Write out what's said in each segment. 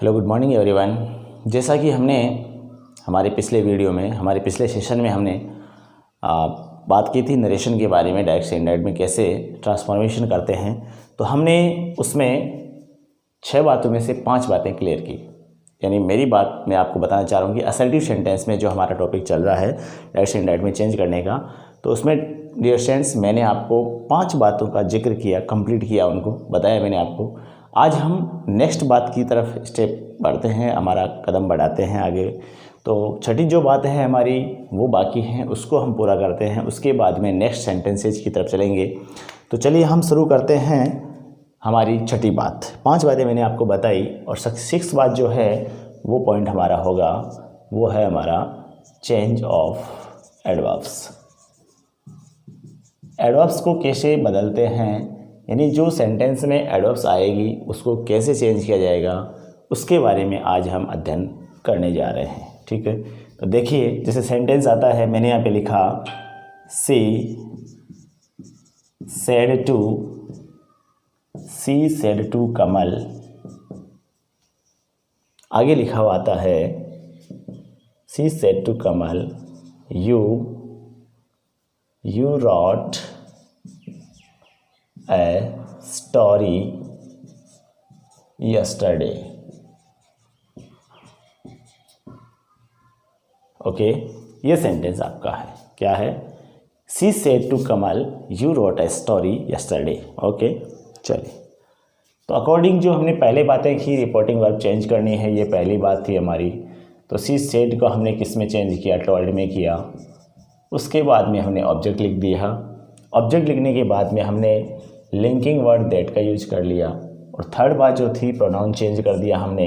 Hello good morning everyone. जैसा कि हमने हमारे पिछले सेशन में हमने बात की थी नरेशन के बारे में, डायरेक्ट से इनडायरेक्ट में कैसे ट्रांसफॉर्मेशन करते हैं, तो हमने उसमें 6 बातों में से 5 बातें क्लियर की। यानी मेरी बात मैं आपको बताना चाह रहा हूँ कि असर्टिव सेंटेंस में जो हमारा टॉपिक चल रहा है डायरेक्ट से इनडायरेक्ट में चेंज करने का, तो उसमें डियर स्टूडेंट्स मैंने आपको 5 बातों का जिक्र किया, कंप्लीट किया, उनको बताया मैंने आपको। आज हम नेक्स्ट बात की तरफ स्टेप बढ़ते हैं, हमारा कदम बढ़ाते हैं आगे। तो छठी जो बात है हमारी वो बाकी हैं, उसको हम पूरा करते हैं, उसके बाद में नेक्स्ट सेंटेंसेज की तरफ चलेंगे। तो चलिए हम शुरू करते हैं हमारी छठी बात। 5 बातें मैंने आपको बताई और 6 बात जो है वो पॉइंट हमारा होगा, वो है हमारा चेंज ऑफ एडवर्ब्स। एडवर्ब्स को कैसे बदलते हैं, यानी जो सेंटेंस में एडवर्ब्स आएगी उसको कैसे चेंज किया जाएगा, उसके बारे में आज हम अध्ययन करने जा रहे हैं। ठीक है, तो देखिए जैसे सेंटेंस आता है, मैंने यहाँ पे लिखा सी सेड टू कमल। आगे लिखा हुआ आता है she said to Kamal you wrote a story yesterday। Okay, ये सेंटेंस आपका है, क्या है? She said to Kamal you wrote a story yesterday। Okay, चलिए, तो अकॉर्डिंग जो हमने पहले बातें की, रिपोर्टिंग वर्ब चेंज करनी है, ये पहली बात थी हमारी। तो सी सेड को हमने किस में चेंज किया? टोल्ड में किया। उसके बाद में हमने ऑब्जेक्ट लिख दिया। ऑब्जेक्ट लिखने के बाद में हमने लिंकिंग वर्ड दैट का यूज कर लिया। और थर्ड बात जो थी, प्रोनाउन चेंज कर दिया हमने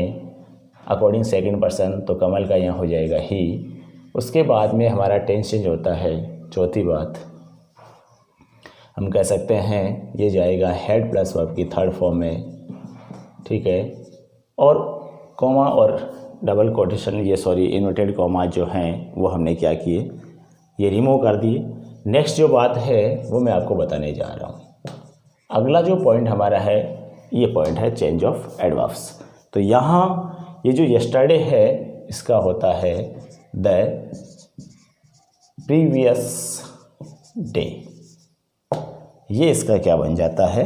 अकॉर्डिंग सेकंड पर्सन, तो कमल का यहाँ हो जाएगा ही। उसके बाद में हमारा टेंस चेंज होता है। चौथी बात हम कह सकते हैं ये जाएगा हेड प्लस वर्ब की थर्ड फॉर्म में। ठीक है, और कॉमा और डबल कोटेशन, इन्वर्टेड कॉमा जो हैं वो हमने क्या किए, ये रिमूव कर दिए। नेक्स्ट जो बात है वो मैं आपको बताने जा रहा हूँ। अगला जो पॉइंट हमारा है, ये पॉइंट है चेंज ऑफ एडवर्ब्स। तो यहाँ ये जो यस्टरडे है इसका होता है द प्रीवियस डे। ये इसका क्या बन जाता है?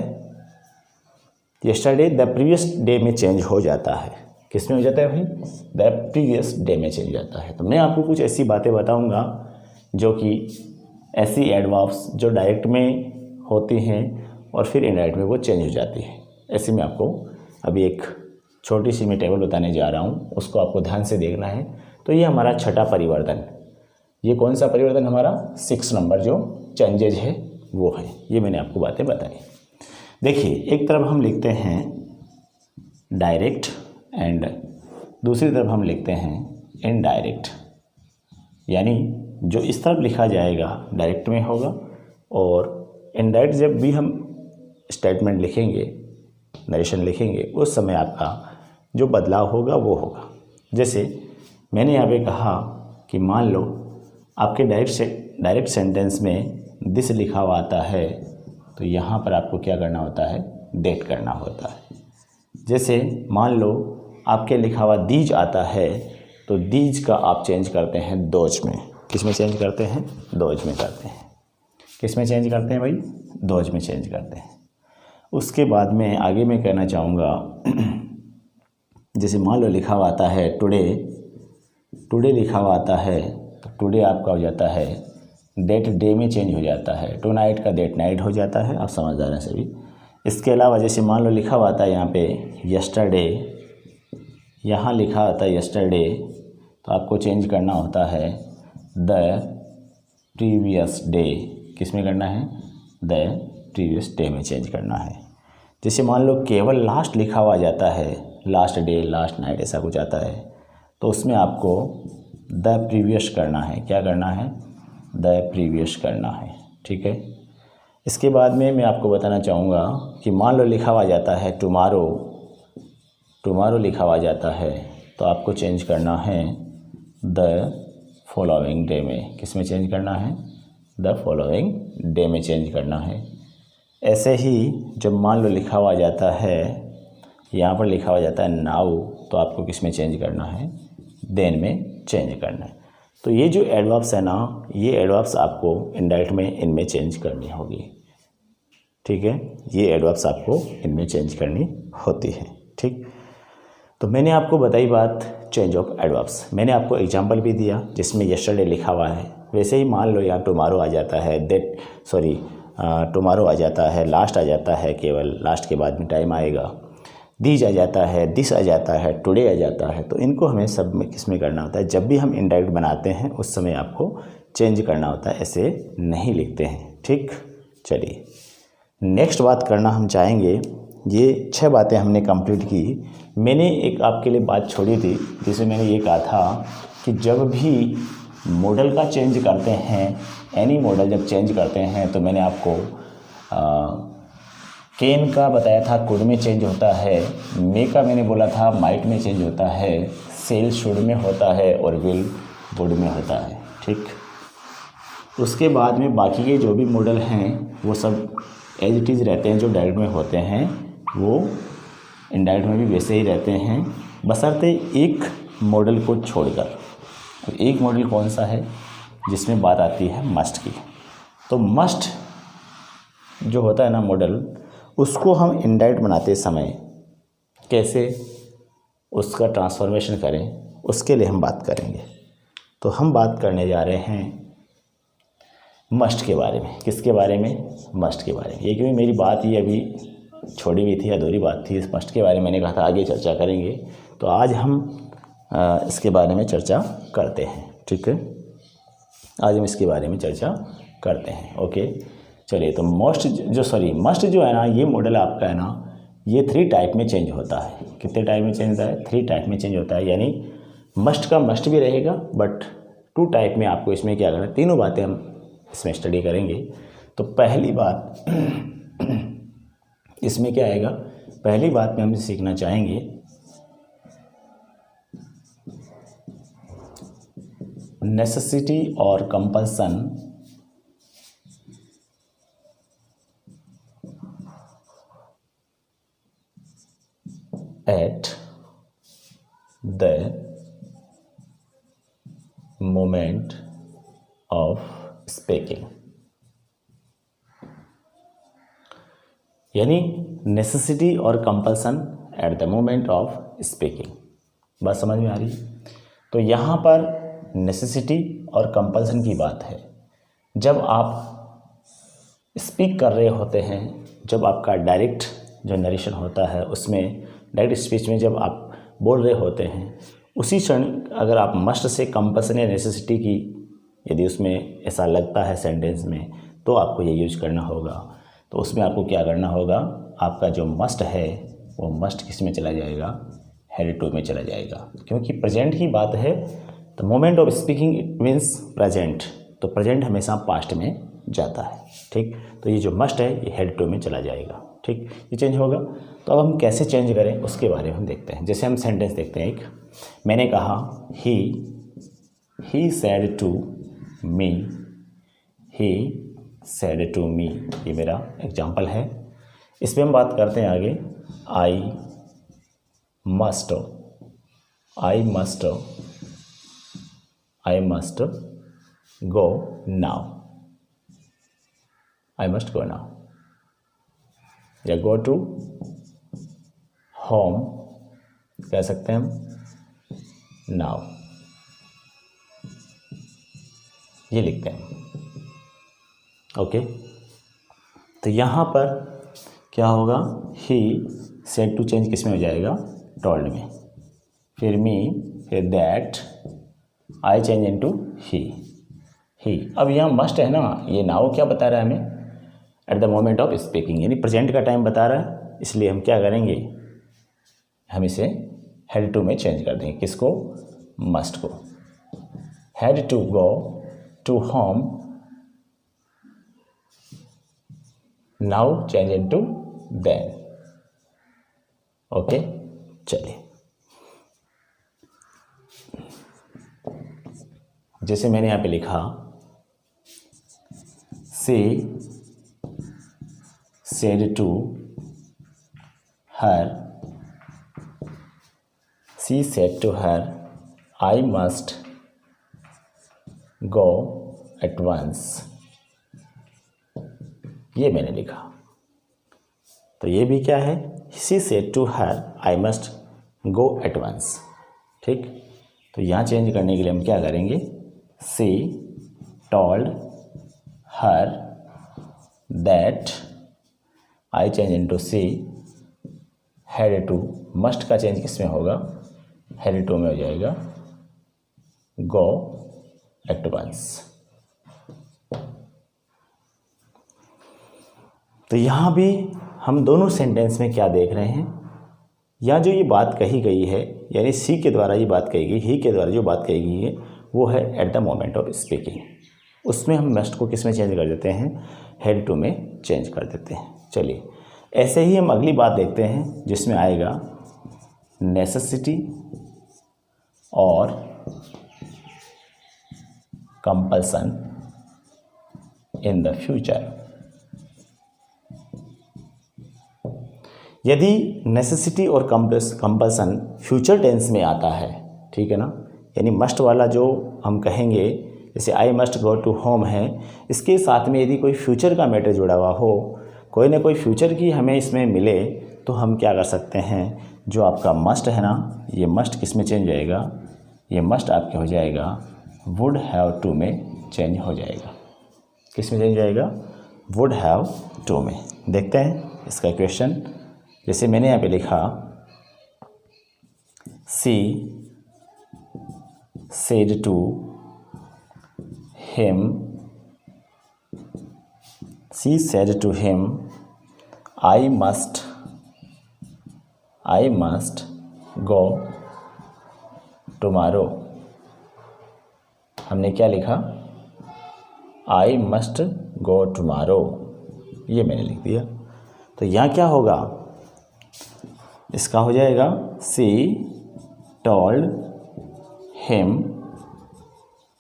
यस्टरडे द प्रीवियस डे में चेंज हो जाता है। किस में हो जाता है भाई? द प्रीवियस डे में चेंज जाता है। तो मैं आपको कुछ ऐसी बातें बताऊंगा जो कि ऐसी एडवर्ब्स जो डायरेक्ट में होती हैं और फिर इनडायरेक्ट में वो चेंज हो जाती है। ऐसे में आपको अभी एक छोटी सी मैं टेबल बताने जा रहा हूँ, उसको आपको ध्यान से देखना है। तो ये हमारा छठा परिवर्तन, ये कौन सा परिवर्तन? हमारा 6 नंबर जो चेंजेज है वो है। ये मैंने आपको बातें बताई। देखिए, एक तरफ हम लिखते हैं डायरेक्ट एंड दूसरी तरफ हम लिखते हैं इनडायरेक्ट। यानी जो इस तरफ लिखा जाएगा डायरेक्ट में होगा, और इनडायरेक्ट जब भी हम स्टेटमेंट लिखेंगे, नरेशन लिखेंगे, उस समय आपका जो बदलाव होगा वो होगा। जैसे मैंने यहाँ पे कहा कि मान लो आपके डायरेक्ट सेंटेंस में दिस लिखा हुआ आता है, तो यहाँ पर आपको क्या करना होता है? डेट करना होता है। जैसे मान लो आपके लिखा हुआ दीज आता है, तो दीज का आप चेंज करते हैं दोज में। किस में चेंज करते हैं? दोज में करते हैं। किस में चेंज करते हैं भाई? दोज में चेंज करते हैं। उसके बाद में आगे मैं कहना चाहूँगा, जैसे मान लो लिखा हुआ आता है टुडे लिखा हुआ आता है, तो टुडे आपका हो जाता है डेट डे में चेंज हो जाता है। टू नाइट का डेट नाइट हो जाता है। आप समझदार हैं सभी। इसके अलावा जैसे मान लो लिखा हुआ आता है यहाँ पे यस्टरडे, यहाँ लिखा आता है यस्टरडे, तो आपको चेंज करना होता है द प्रीवियस डे। किस में करना है? द प्रीवियस डे में चेंज करना है। जैसे मान लो केवल लास्ट लिखा हुआ जाता है, लास्ट डे, लास्ट नाइट, ऐसा कुछ आता है, तो उसमें आपको द प्रीवियस करना है। क्या करना है? द प्रीवियस करना है। ठीक है, इसके बाद में मैं आपको बताना चाहूँगा कि मान लो लिखा हुआ जाता है टुमारो लिखा हुआ जाता है, तो आपको चेंज करना है द फॉलोइंग डे में। किस में चेंज करना है? द फॉलोइंग डे में चेंज करना है। ऐसे ही जब मान लो लिखा हुआ जाता है, यहाँ पर लिखा हुआ जाता है नाउ, तो आपको किस में चेंज करना है, देन में चेंज करना है। तो ये जो एडवर्ब्स है ना, ये एडवर्ब्स आपको इनडायरेक्ट में इनमें चेंज करनी होगी, ठीक है। ये एडवर्ब्स आपको इनमें चेंज करनी होती है, ठीक। तो मैंने आपको बताई बात चेंज ऑफ एडवर्ब्स। मैंने आपको एग्जांपल भी दिया जिसमें यस्टरडे लिखा हुआ है। वैसे ही मान लो यहाँ टुमारो आ जाता है, टुमारो आ जाता है, लास्ट आ जाता है, केवल लास्ट के बाद में टाइम आएगा, दीज आ जाता है, दिस आ जाता है, टुडे आ जाता है। तो इनको हमें सब में किस में करना होता है, जब भी हम इनडायरेक्ट बनाते हैं उस समय आपको चेंज करना होता है, ऐसे नहीं लिखते हैं, ठीक। चलिए नेक्स्ट बात करना हम चाहेंगे। ये 6 बातें हमने कंप्लीट की। मैंने एक आपके लिए बात छोड़ी थी जिसमें मैंने ये कहा था कि जब भी मॉडल का चेंज करते हैं, एनी मॉडल जब चेंज करते हैं, तो मैंने आपको कैन का बताया था कुड में चेंज होता है, मे का मैंने बोला था माइट में चेंज होता है, सेल शुड में होता है और विल वुड में होता है, ठीक। उसके बाद में बाकी के जो भी मॉडल हैं वो सब एज इट इज़ रहते हैं। जो डायरेक्ट में होते हैं वो इनडायरेक्ट में भी वैसे ही रहते हैं, बशर्ते एक मॉडल को छोड़कर। तो एक मॉडल कौन सा है, जिसमें बात आती है मस्ट की। तो मस्ट जो होता है ना मॉडल, उसको हम इनडायरेक्ट बनाते समय कैसे उसका ट्रांसफॉर्मेशन करें, उसके लिए हम बात करेंगे। तो हम बात करने जा रहे हैं मस्ट के बारे में। किसके बारे में, मस्ट के बारे में। ये क्योंकि मेरी बात ये अभी छोड़ी हुई थी, अधूरी बात थी। इस मस्ट के बारे में मैंने कहा था आगे चर्चा करेंगे, तो आज हम इसके बारे में चर्चा करते हैं, ठीक है। आज हम इसके बारे में चर्चा करते हैं, ओके। चलिए, तो मस्ट जो है ना, ये मॉडल आपका है ना, ये 3 टाइप में चेंज होता है। कितने टाइप में चेंज होता है, 3 टाइप में चेंज होता है। यानी मस्ट का मस्ट भी रहेगा, बट 2 टाइप में आपको इसमें क्या करना है, तीनों बातें हम इसमें स्टडी करेंगे। तो पहली बात इसमें क्या आएगा, पहली बात में हम सीखना चाहेंगे नेसेसिटी और compulsion at the moment of speaking. यानी नेसेसिटी और compulsion at the moment of speaking. बात समझ में आ रही है। तो यहाँ पर नेसेसिटी और कंपल्सन की बात है। जब आप स्पीक कर रहे होते हैं, जब आपका डायरेक्ट जो नरेशन होता है उसमें, डायरेक्ट स्पीच में जब आप बोल रहे होते हैं, उसी क्षण अगर आप मस्ट से कंपल्सन या नेसेसिटी की यदि उसमें ऐसा लगता है सेंटेंस में, तो आपको ये यूज करना होगा। तो उसमें आपको क्या करना होगा, आपका जो मस्ट है वो मस्ट किस में चला जाएगा, हैड टू में चला जाएगा। क्योंकि प्रेजेंट की बात है, तो moment of speaking it means present, तो प्रेजेंट हमेशा पास्ट में जाता है, ठीक। तो ये जो मस्ट है ये हैड टू में चला जाएगा, ठीक। ये चेंज होगा। तो अब हम कैसे चेंज करें उसके बारे में हम देखते हैं। जैसे हम सेंटेंस देखते हैं, एक मैंने कहा he said to me, he said to me, ये मेरा एग्जाम्पल है। इस पर हम बात करते हैं आगे। आई मस्ट गो नाउ, आई मस्ट गो नाउ, या गो टू होम कह सकते हैं हम नाउ, ये लिखते हैं, ओके। तो यहाँ पर क्या होगा, ही सेड टू चेंज किस में हो जाएगा, टोल्ड में, फिर मी, फिर दैट, आई चेंज इनटू ही। अब यहाँ मस्ट है ना, ये नाउ क्या बता रहा है हमें, at the moment of speaking, यानी प्रेजेंट का टाइम बता रहा है। इसलिए हम क्या करेंगे, हम इसे हैड टू में चेंज कर देंगे। किसको, मस्ट को। Had to go to home, now change into then, okay. चलिए, जैसे मैंने यहाँ पे लिखा, she said to her, she said to her I must go at once, ये मैंने लिखा। तो ये भी क्या है, she said to her I must go at once. ठीक, तो यहाँ चेंज करने के लिए हम क्या करेंगे, she told her that, I change into she, had to, must का चेंज किस में होगा, हेड टू में हो जाएगा, गो एट वंस। तो यहाँ भी हम दोनों सेंटेंस में क्या देख रहे हैं, यहाँ जो ये बात कही गई है, यानी सी के द्वारा ये बात कही गई, ही के द्वारा जो बात कही गई है वो है at the moment of speaking. उसमें हम मस्ट को किस में चेंज कर देते हैं, हेड टू में चेंज कर देते हैं। चलिए ऐसे ही हम अगली बात देखते हैं जिसमें आएगा नेसेसिटी और कंपल्सन इन द फ्यूचर। यदि नेसेसिटी और कंपल्सन फ्यूचर टेंस में आता है, ठीक है ना, यानी मस्ट वाला जो हम कहेंगे, जैसे I must go to home है, इसके साथ में यदि कोई फ्यूचर का मैटर जुड़ा हुआ हो, कोई ना कोई फ्यूचर की हमें इसमें मिले, तो हम क्या कर सकते हैं, जो आपका मस्ट है ना, ये मस्ट किस में चेंज हो जाएगा, ये मस्ट आपके हो जाएगा वुड हैव टू में चेंज हो जाएगा। किस में चेंज हो जाएगा, वुड हैव टू में। देखते हैं इसका क्वेश्चन। जैसे मैंने यहाँ पे लिखा, she said to him, she said to him I must go tomorrow. हमने क्या लिखा, आई मस्ट गो टुमारो, ये मैंने लिख दिया। तो यहाँ क्या होगा, इसका हो जाएगा सी टोल्ड हिम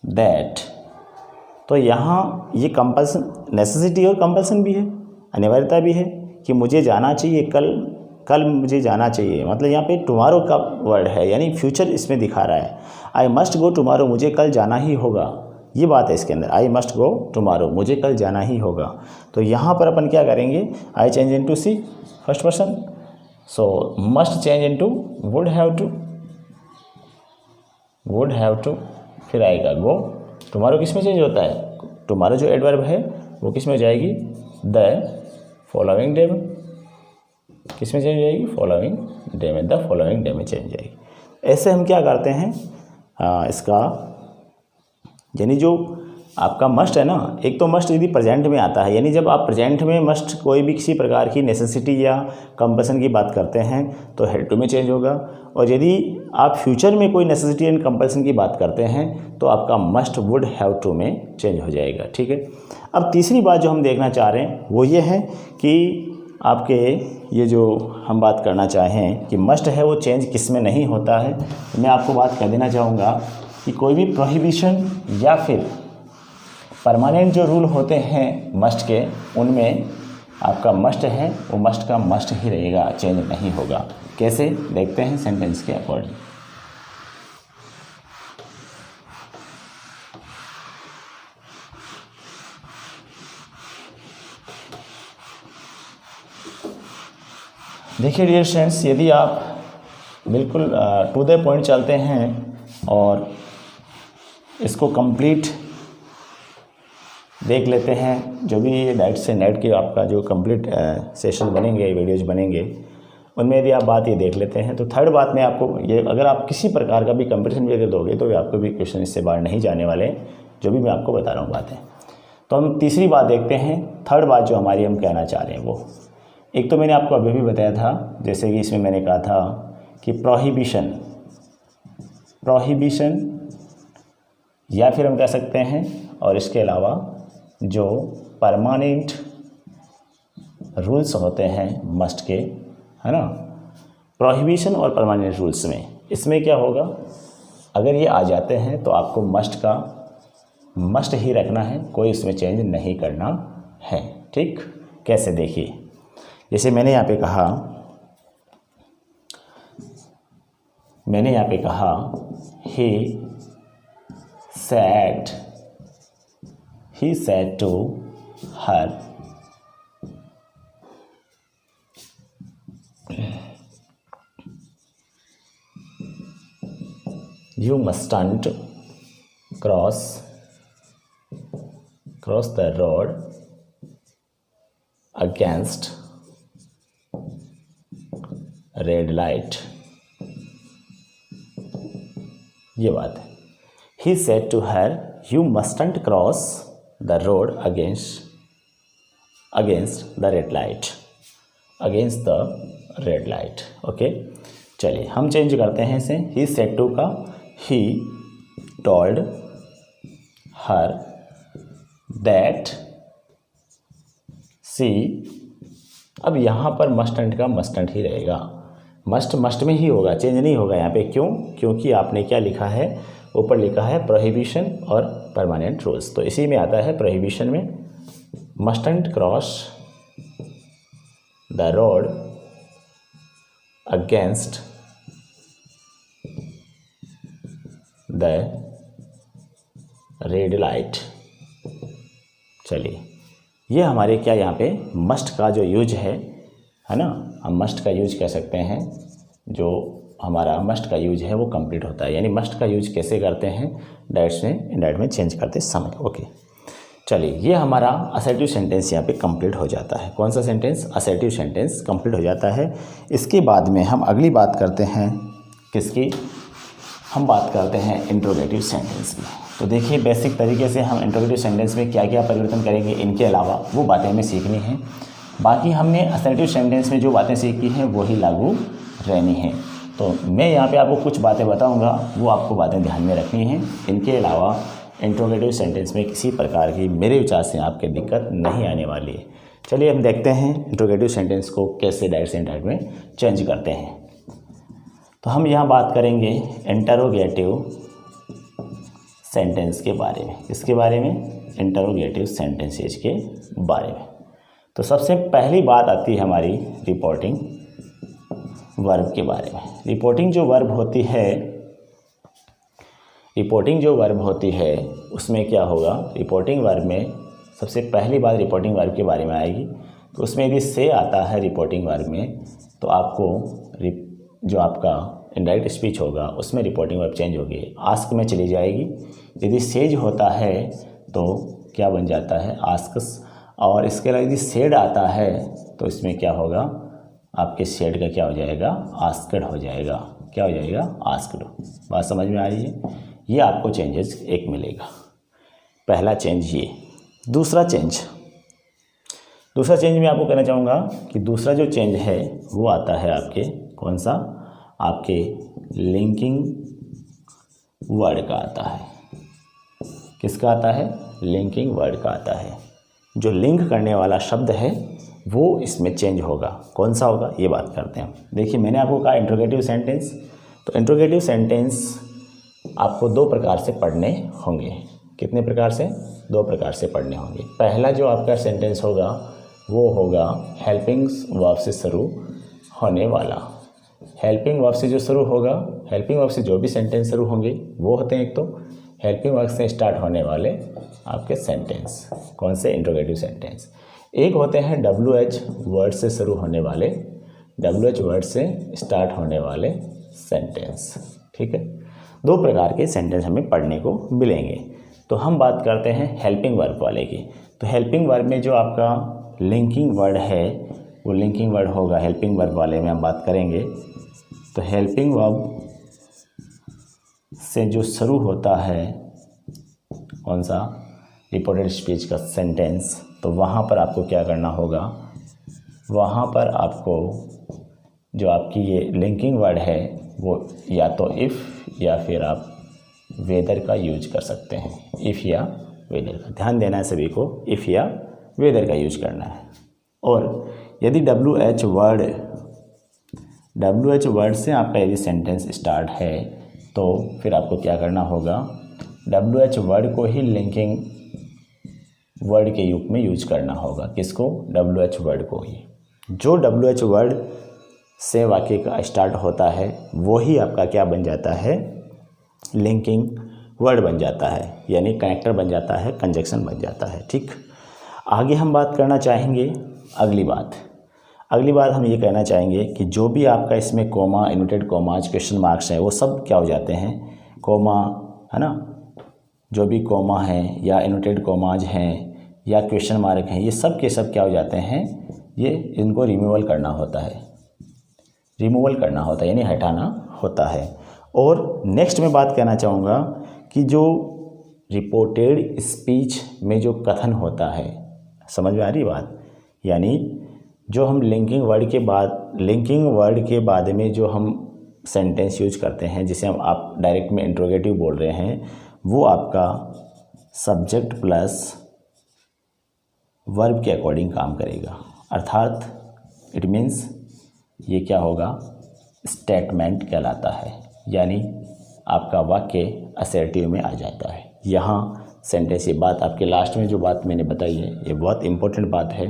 दैट। तो यहाँ ये कंपल्सन, नेसेसिटी और कंपल्सन भी है, अनिवार्यता भी है कि मुझे जाना चाहिए, कल मुझे जाना चाहिए, मतलब यहाँ पे टुमारो का वर्ड है, यानी फ्यूचर इसमें दिखा रहा है। आई मस्ट गो टुमारो, मुझे कल जाना ही होगा, ये बात है इसके अंदर, आई मस्ट गो टुमारो, मुझे कल जाना ही होगा। तो यहाँ पर अपन क्या करेंगे, I change into she, first person, so must change into would have to, फिर आएगा गो। टुमारो किस में चेंज होता है, टुमारो जो एडवर्ब है वो किस में जाएगी, द फॉलोइंग डे में। किस में चेंज हो जाएगी, फॉलोइंग डे में, द फॉलोइंग डे में चेंज हो जाएगी। ऐसे हम क्या करते हैं, इसका यानी जो आपका मस्ट है ना, एक तो मस्ट यदि प्रेजेंट में आता है, यानी जब आप प्रेजेंट में मस्ट कोई भी किसी प्रकार की नेसेसिटी या कंपल्सन की बात करते हैं तो हेड टू में चेंज होगा, और यदि आप फ्यूचर में कोई नेसेसिटी एंड कंपल्सन की बात करते हैं तो आपका मस्ट वुड हैव टू में चेंज हो जाएगा। ठीक है, अब तीसरी बात जो हम देखना चाह रहे हैं वो ये है कि आपके ये जो हम बात करना चाहें कि मस्ट है वो चेंज किस में नहीं होता है। तो मैं आपको बात कर देना चाहूँगा कि कोई भी प्रोहिबिशन या फिर परमानेंट जो रूल होते हैं मस्ट के, उनमें आपका मस्ट है वो मस्ट का मस्ट ही रहेगा, चेंज नहीं होगा। कैसे, देखते हैं सेंटेंस के अकॉर्डिंग। देखिए डियर स्टूडेंट्स, यदि आप बिल्कुल टू द पॉइंट चलते हैं और इसको कंप्लीट देख लेते हैं, जो भी नेट से नेट के आपका जो कंप्लीट सेशन बनेंगे, वीडियोज बनेंगे, उनमें यदि आप बात ये देख लेते हैं तो थर्ड बात में आपको ये, अगर आप किसी प्रकार का भी कंपटीशन भी अगर दोगे तो भी आपको भी क्वेश्चन इससे बाहर नहीं जाने वाले, जो भी मैं आपको बता रहा हूँ बातें। तो हम तीसरी बात देखते हैं, थर्ड बात जो हमारी हम कहना चाह रहे हैं वो, एक तो मैंने आपको अभी भी बताया था, जैसे कि इसमें मैंने कहा था कि प्रोहिबिशन या फिर हम कह सकते हैं, और इसके अलावा जो परमानेंट रूल्स होते हैं मस्ट के, है ना, प्रोहिबिशन और परमानेंट रूल्स में, इसमें क्या होगा, अगर ये आ जाते हैं तो आपको मस्ट का मस्ट ही रखना है, कोई इसमें चेंज नहीं करना है। ठीक, कैसे, देखिए, जैसे मैंने यहाँ पे कहा, मैंने यहाँ पे कहा he said to her, you mustn't cross the road against red light. ये बात है. He said to her, you mustn't cross the road against the red light. Against the red light. Okay, चलिए हम चेंज करते हैं इसे. He said to का he told her that she. अब यहाँ पर mustn't का mustn't ही रहेगा. मस्ट में ही होगा, चेंज नहीं होगा यहाँ पे. क्यों? क्योंकि आपने क्या लिखा है, ऊपर लिखा है प्रोहिबिशन और परमानेंट रूल्स. तो इसी में आता है प्रोहिबिशन में mustn't cross the road against the red light. चलिए, ये हमारे क्या यहाँ पे मस्ट का जो यूज है ना, हम मस्ट का यूज कह सकते हैं. जो हमारा मस्ट का यूज है वो कंप्लीट होता है. यानी मस्ट का यूज कैसे करते हैं, डायरेक्ट में इनडायरेक्ट में चेंज करते समय. ओके, चलिए ये हमारा असर्टिव सेंटेंस यहाँ पे कंप्लीट हो जाता है. कौन सा सेंटेंस? असर्टिव सेंटेंस कंप्लीट हो जाता है. इसके बाद में हम अगली बात करते हैं किसकी? हम बात करते हैं इंट्रोगेटिव सेंटेंस की. तो देखिए बेसिक तरीके से हम इंट्रोगेटिव सेंटेंस में क्या क्या परिवर्तन करेंगे, इनके अलावा वो बातें हमें सीखनी हैं. बाकी हमने असर्टिव सेंटेंस में जो बातें सीखी हैं वही लागू रहनी है. तो मैं यहाँ पे आपको कुछ बातें बताऊँगा, वो आपको बातें ध्यान में रखनी हैं. इनके अलावा इंट्रोगेटिव सेंटेंस में किसी प्रकार की मेरे विचार से आपके दिक्कत नहीं आने वाली है. चलिए हम देखते हैं इंट्रोगेटिव सेंटेंस को कैसे डायरेक्ट से इनडायरेक्ट में चेंज करते हैं. तो हम यहाँ बात करेंगे इंटरोगेटिव सेंटेंस के बारे में. इसके बारे में इंटरोगेटिव सेंटेंसेज के बारे में. तो सबसे पहली बात आती है हमारी रिपोर्टिंग वर्ब के बारे में. रिपोर्टिंग जो वर्ब होती है उसमें क्या होगा, रिपोर्टिंग वर्ब में सबसे पहली बात रिपोर्टिंग वर्ब के बारे में आएगी. तो उसमें यदि से आता है रिपोर्टिंग वर्ब में, तो आपको जो आपका इनडायरेक्ट स्पीच होगा उसमें रिपोर्टिंग वर्ब चेंज होगी, आस्क में चली जाएगी. यदि सेज होता है तो क्या बन जाता है, आस्क्स. और इसके अलावा यदि सेड आता है तो इसमें क्या होगा, आपके सेड का क्या हो जाएगा, आस्क्ड हो जाएगा. क्या हो जाएगा, आस्क्ड. बात समझ में आ रही है? ये आपको चेंजेस एक मिलेगा. पहला चेंज ये. दूसरा चेंज मैं आपको कहना चाहूँगा कि दूसरा जो चेंज है वो आता है आपके, कौन सा, आपके लिंकिंग वर्ड का आता है. किसका आता है? लिंकिंग वर्ड का आता है. जो लिंक करने वाला शब्द है वो इसमें चेंज होगा. कौन सा होगा, ये बात करते हैं. देखिए मैंने आपको कहा इंट्रोगेटिव सेंटेंस. तो इंट्रोगेटिव सेंटेंस आपको दो प्रकार से पढ़ने होंगे. कितने प्रकार से? दो प्रकार से पढ़ने होंगे. पहला जो आपका सेंटेंस होगा वो होगा हेल्पिंग वर्ब से शुरू होने वाला. हेल्पिंग वर्ब से जो शुरू होगा, हेल्पिंग वर्ब से जो भी सेंटेंस शुरू होंगे वो होते हैं एक तो हेल्पिंग वर्ब से स्टार्ट होने वाले आपके सेंटेंस. कौन से? Interrogative sentence. एक होते हैं WH वर्ड से शुरू होने वाले, WH वर्ड से स्टार्ट होने वाले सेंटेंस. ठीक है, दो प्रकार के सेंटेंस हमें पढ़ने को मिलेंगे. तो हम बात करते हैं हेल्पिंग वर्ब वाले की. तो हेल्पिंग वर्ब में जो आपका लिंकिंग वर्ड है वो लिंकिंग वर्ड होगा. हेल्पिंग वर्ब वाले में हम बात करेंगे. तो हेल्पिंग वर्ब से जो शुरू होता है कौन सा, रिपोर्टेड स्पीच का सेंटेंस, तो वहाँ पर आपको क्या करना होगा, वहाँ पर आपको जो आपकी ये लिंकिंग वर्ड है वो या तो इफ़ या फिर आप वेदर का यूज कर सकते हैं. इफ़ या वेदर का ध्यान देना है सभी को, इफ़ या वेदर का यूज करना है. और यदि WH वर्ड से आपका यदि सेंटेंस स्टार्ट है तो फिर आपको क्या करना होगा, WH वर्ड को ही लिंकिंग वर्ड के रूप में यूज करना होगा. किसको? WH वर्ड को ही. जो WH वर्ड से वाक्य का स्टार्ट होता है वही आपका क्या बन जाता है, लिंकिंग वर्ड बन जाता है, यानी कनेक्टर बन जाता है, कंजक्शन बन जाता है। ठीक, आगे हम बात करना चाहेंगे अगली बात हम ये कहना चाहेंगे कि जो भी आपका इसमें comma, inverted commas, question marks हैं वो सब क्या हो जाते हैं, कोमा है ना, जो भी कोमा है या इन्वर्टेड कोमाज हैं या क्वेश्चन मार्क हैं, ये सब के सब क्या हो जाते हैं, ये इनको रिमूवल करना होता है, यानी हटाना होता है। और नेक्स्ट मैं बात कहना चाहूँगा कि जो रिपोर्टेड स्पीच में जो कथन होता है, समझ में आ रही बात, यानी जो हम लिंकिंग वर्ड के बाद में जो हम सेंटेंस यूज करते हैं, जिसे हम आप डायरेक्ट में इंट्रोगेटिव बोल रहे हैं, वो आपका सब्जेक्ट प्लस वर्ब के अकॉर्डिंग काम करेगा। अर्थात इट मीन्स ये क्या होगा, स्टेटमेंट कहलाता है, यानी आपका वाक्य असर्टिव में आ जाता है। यहाँ सेंटेंस, ये बात आपके लास्ट में जो बात मैंने बताई है ये बहुत इंपॉर्टेंट बात है।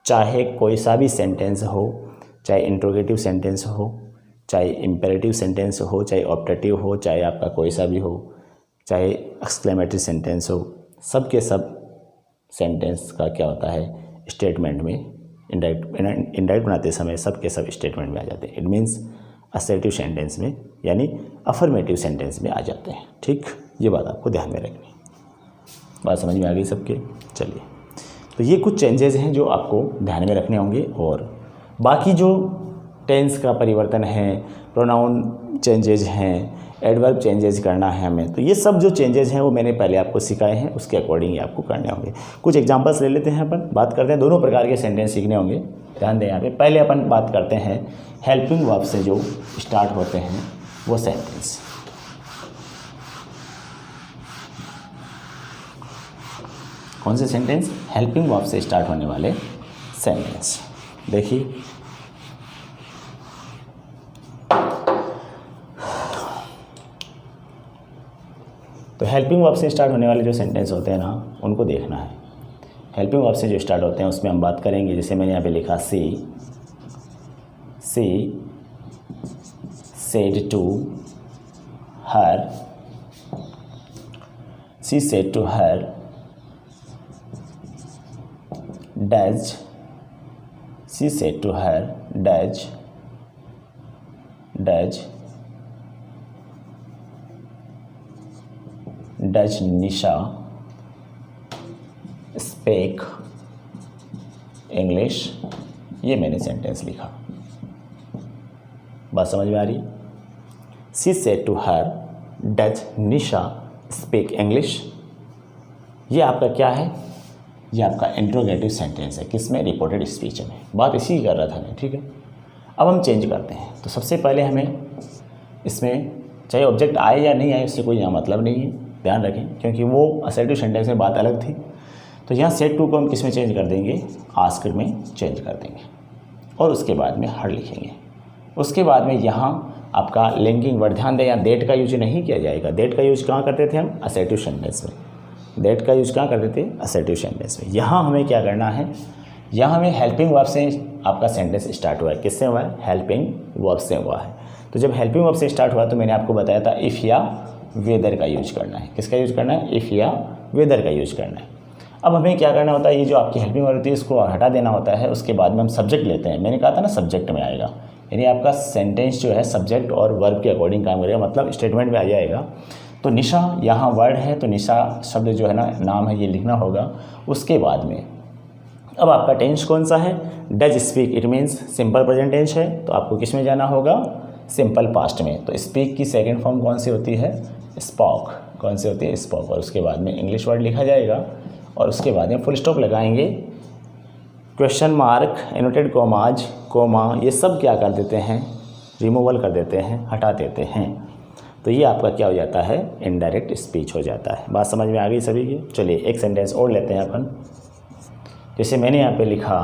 चाहे कोई सा भी सेंटेंस हो, चाहे इंट्रोगेटिव सेंटेंस हो, चाहे इम्पेरेटिव सेंटेंस हो, चाहे ऑप्टेटिव हो, चाहे आपका कोई सा भी हो, चाहे एक्सक्लेमेटरी सेंटेंस हो, सब के सब सेंटेंस का क्या होता है, स्टेटमेंट में इंडायरेक्ट बनाते समय सब के सब स्टेटमेंट में आ जाते हैं। इट मीन्स असर्टिव सेंटेंस में, यानी अफर्मेटिव सेंटेंस में आ जाते हैं। ठीक, ये बात आपको ध्यान में रखनी। बात समझ में आ गई सबके? चलिए, तो ये कुछ चेंजेस हैं जो आपको ध्यान में रखने होंगे। और बाकी जो टेंस का परिवर्तन है, प्रोनाउन चेंजेज हैं, एडवर्ब चेंजेस करना है हमें, तो ये सब जो चेंजेस हैं वो मैंने पहले आपको सिखाए हैं, उसके अकॉर्डिंग ही आपको करने होंगे। कुछ एग्जांपल्स ले लेते हैं, अपन बात करते हैं, दोनों प्रकार के सेंटेंस सीखने होंगे, ध्यान दें यहाँ पे। पहले अपन बात करते हैं हेल्पिंग वर्ब से जो स्टार्ट होते हैं वो सेंटेंस। कौन से सेंटेंस? हेल्पिंग वर्ब से स्टार्ट होने वाले सेंटेंस। देखिए, तो हेल्पिंग वर्ब से स्टार्ट होने वाले जो सेंटेंस होते हैं ना, उनको देखना है। हेल्पिंग वर्ब से जो स्टार्ट होते हैं उसमें हम बात करेंगे, जैसे मैंने यहाँ पे लिखा she said to her, she said to her does, she said to her does Nisha speak English. ये मैंने सेंटेंस लिखा, बात समझ में आ रही? She said to her does Nisha speak English. ये आपका क्या है? ये आपका इंट्रोगेटिव सेंटेंस है, किसमें? रिपोर्टेड स्पीच में। बात इसी की कर रहा था मैं, ठीक है। अब हम चेंज करते हैं। तो सबसे पहले हमें इसमें चाहे ऑब्जेक्ट आए या नहीं आए उससे कोई यहाँ मतलब नहीं है, ध्यान रखें, क्योंकि वो असर्टिव सेंटेंस में बात अलग थी। तो यहाँ सेड टू को हम किस में चेंज कर देंगे? आस्क्ड में चेंज कर देंगे, और उसके बाद में हर लिखेंगे। उसके बाद में यहाँ आपका लिंकिंग वर्ड, ध्यान दें यहाँ दैट का यूज नहीं किया जाएगा। दैट का यूज कहाँ करते थे हम? असर्टिव सेंटेंस में। दैट का यूज कहाँ करते थे? असर्टिव सेंटेंस में। यहाँ हमें क्या करना है? यहाँ हमें हेल्पिंग वर्ब से आपका सेंटेंस स्टार्ट हुआ है। किससे हुआ है? हेल्पिंग वर्ब से हुआ है। तो जब हेल्पिंग वर्ब से स्टार्ट हुआ तो मैंने आपको बताया था इफ़ या वेदर का यूज करना है। किसका यूज करना है? इफ़ या वेदर का यूज करना है। अब हमें क्या करना होता है? ये जो आपकी हेल्पिंग वर्ब होती है इसको हटा देना होता है। उसके बाद में हम सब्जेक्ट लेते हैं। मैंने कहा था ना सब्जेक्ट में आएगा, यानी आपका सेंटेंस जो है सब्जेक्ट और वर्ब के अकॉर्डिंग काम करेगा, मतलब स्टेटमेंट में आ जाएगा। तो निशा यहाँ वर्ड है, तो निशा शब्द जो है ना, नाम है, ये लिखना होगा। उसके बाद में अब आपका टेंस कौन सा है? Does speak, it means simple present tense है, तो आपको किस में जाना होगा? सिंपल पास्ट में। तो स्पीक की सेकंड फॉर्म कौन सी होती है? स्पोक। कौन सी होती है? स्पोक। और उसके बाद में इंग्लिश वर्ड लिखा जाएगा, और उसके बाद में फुल स्टॉप लगाएंगे। Question mark, inverted commas, comma, ये सब क्या कर देते हैं? रिमूवल कर देते हैं, हटा देते हैं। तो ये आपका क्या हो जाता है? इनडायरेक्ट स्पीच हो जाता है। बात समझ में आ गई सभी की? चलिए एक सेंटेंस और लेते हैं अपन। जैसे मैंने यहाँ पे लिखा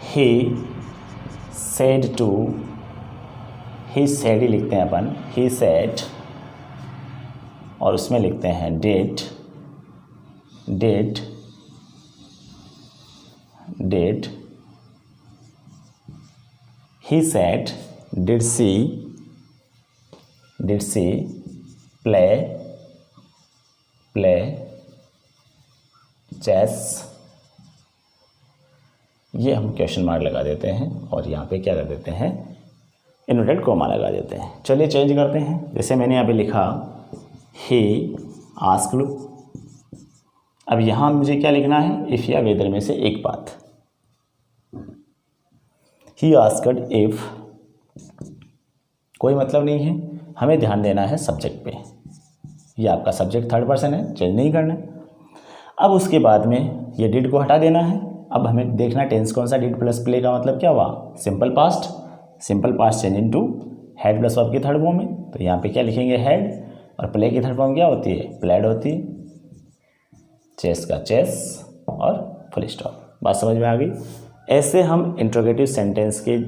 he said to, he said he लिखते हैं अपन, ही सेड, और उसमें लिखते हैं did he said, did she play chess? ये हम क्वेश्चन मार्क लगा देते हैं और यहाँ पे क्या कर देते हैं, इन्वर्टेड कॉमा लगा देते हैं। चलिए चेंज करते हैं। जैसे मैंने यहाँ पे लिखा he asked, अब यहाँ मुझे क्या लिखना है, इफ़ या वेदर में से एक बात। he asked if, कोई मतलब नहीं है, हमें ध्यान देना है सब्जेक्ट पे। ये आपका सब्जेक्ट थर्ड पर्सन है, चेंज नहीं करना। अब उसके बाद में ये डिड को हटा देना है। अब हमें देखना टेंस कौन सा, डिड प्लस प्ले का मतलब क्या हुआ, simple past. Simple past change into had plus verb की थर्ड फॉर्म में, तो यहाँ पे क्या लिखेंगे, हैड, और प्ले की थर्ड फॉर्म क्या होती है, प्लेड होती है। चेस का चेस और फुल स्टॉप। बात समझ में आ गई। ऐसे हम इंट्रोगेटिव सेंटेंस के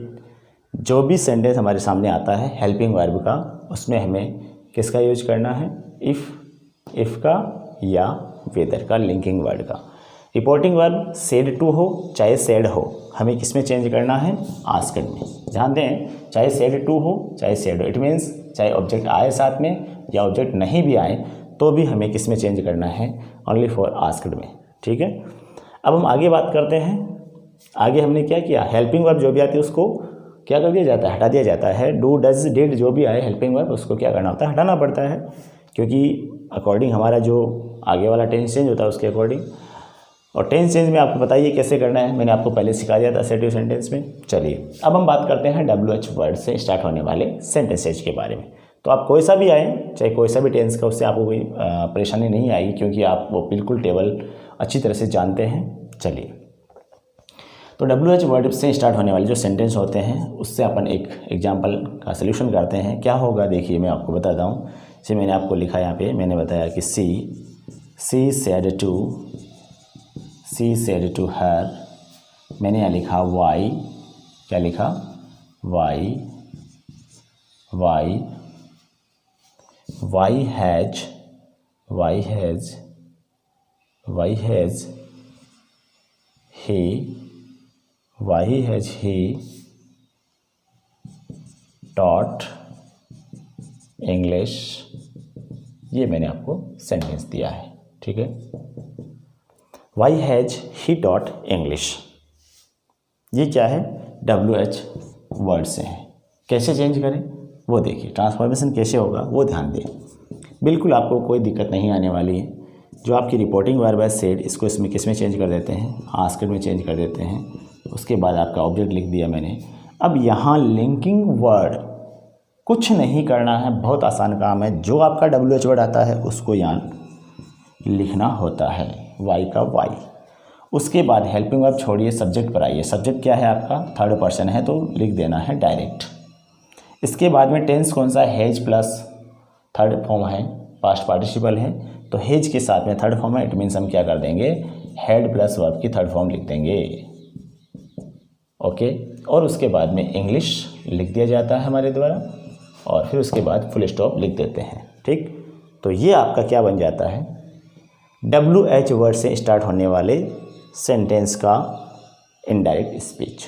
जो भी सेंटेंस हमारे सामने आता है हेल्पिंग वर्ब का, उसमें हमें किसका यूज करना है, इफ़ का या वेदर का, लिंकिंग वर्ड का। रिपोर्टिंग वर्ब सेड टू हो चाहे सेड हो, हमें किस में चेंज करना है, आस्क्ड में। ध्यान दें, चाहे सेड टू हो चाहे सेड हो, इट मीन्स चाहे ऑब्जेक्ट आए साथ में या ऑब्जेक्ट नहीं भी आए तो भी हमें किस में चेंज करना है, ओनली फॉर आस्क्ड में। ठीक है, अब हम आगे बात करते हैं। आगे हमने क्या किया, हेल्पिंग वर्ब जो भी आती है उसको क्या कर दिया जाता है, हटा दिया जाता है। डू डज डिड जो भी आए हेल्पिंग वर्ब, उसको क्या करना होता है, हटाना पड़ता है, क्योंकि अकॉर्डिंग हमारा जो आगे वाला टेंस चेंज होता है उसके अकॉर्डिंग। और टेंस चेंज में आपको बताइए कैसे करना है, मैंने आपको पहले सिखा दिया था सेटिव सेंटेंस में। चलिए अब हम बात करते हैं WH वर्ड से स्टार्ट होने वाले सेंटेंसेज के बारे में। तो आप कोई सा भी आए, चाहे कोई सा भी टेंस का, उससे आपको कोई परेशानी नहीं आएगी, क्योंकि आप वो बिल्कुल टेबल अच्छी तरह से जानते हैं। चलिए, तो WH वर्ड से स्टार्ट होने वाले जो सेंटेंस होते हैं उससे अपन एक एग्जाम्पल का सल्यूशन करते हैं। क्या होगा देखिए, मैं आपको बताता हूँ। जैसे मैंने आपको लिखा यहाँ पे, मैंने बताया कि सी said to her, मैंने यहाँ लिखा वाई, क्या लिखा, why has he taught English, ये मैंने आपको सेंटेंस दिया है। ठीक है, Why has he taught English, ये क्या है, WH वर्ड से है। कैसे चेंज करें वो देखिए, ट्रांसफॉर्मेशन कैसे होगा वो ध्यान दें, बिल्कुल आपको कोई दिक्कत नहीं आने वाली है। जो आपकी रिपोर्टिंग वर्ब है सेड, इसको इसमें किस में चेंज कर देते हैं, आस्क्ड में चेंज कर देते हैं। उसके बाद आपका ऑब्जेक्ट लिख दिया मैंने। अब यहाँ लिंकिंग वर्ड कुछ नहीं करना है, बहुत आसान काम है। जो आपका WH वर्ड आता है उसको यहाँ लिखना होता है, वाई का वाई। उसके बाद हेल्पिंग वर्ब छोड़िए, सब्जेक्ट पर आइए। सब्जेक्ट क्या है आपका, थर्ड पर्सन है तो लिख देना है डायरेक्ट। इसके बाद में टेंस कौन सा, हैज प्लस थर्ड फॉर्म है, पास्ट पार्टिसिपल है, तो हैज के साथ में थर्ड फॉर्म है, इट मीन्स हम क्या कर देंगे, हैड प्लस वर्ब की थर्ड फॉर्म लिख देंगे। ओके, और उसके बाद में इंग्लिश लिख दिया जाता है हमारे द्वारा, और फिर उसके बाद फुल स्टॉप लिख देते हैं। ठीक, तो ये आपका क्या बन जाता है, WH वर्ड से स्टार्ट होने वाले सेंटेंस का इनडायरेक्ट स्पीच।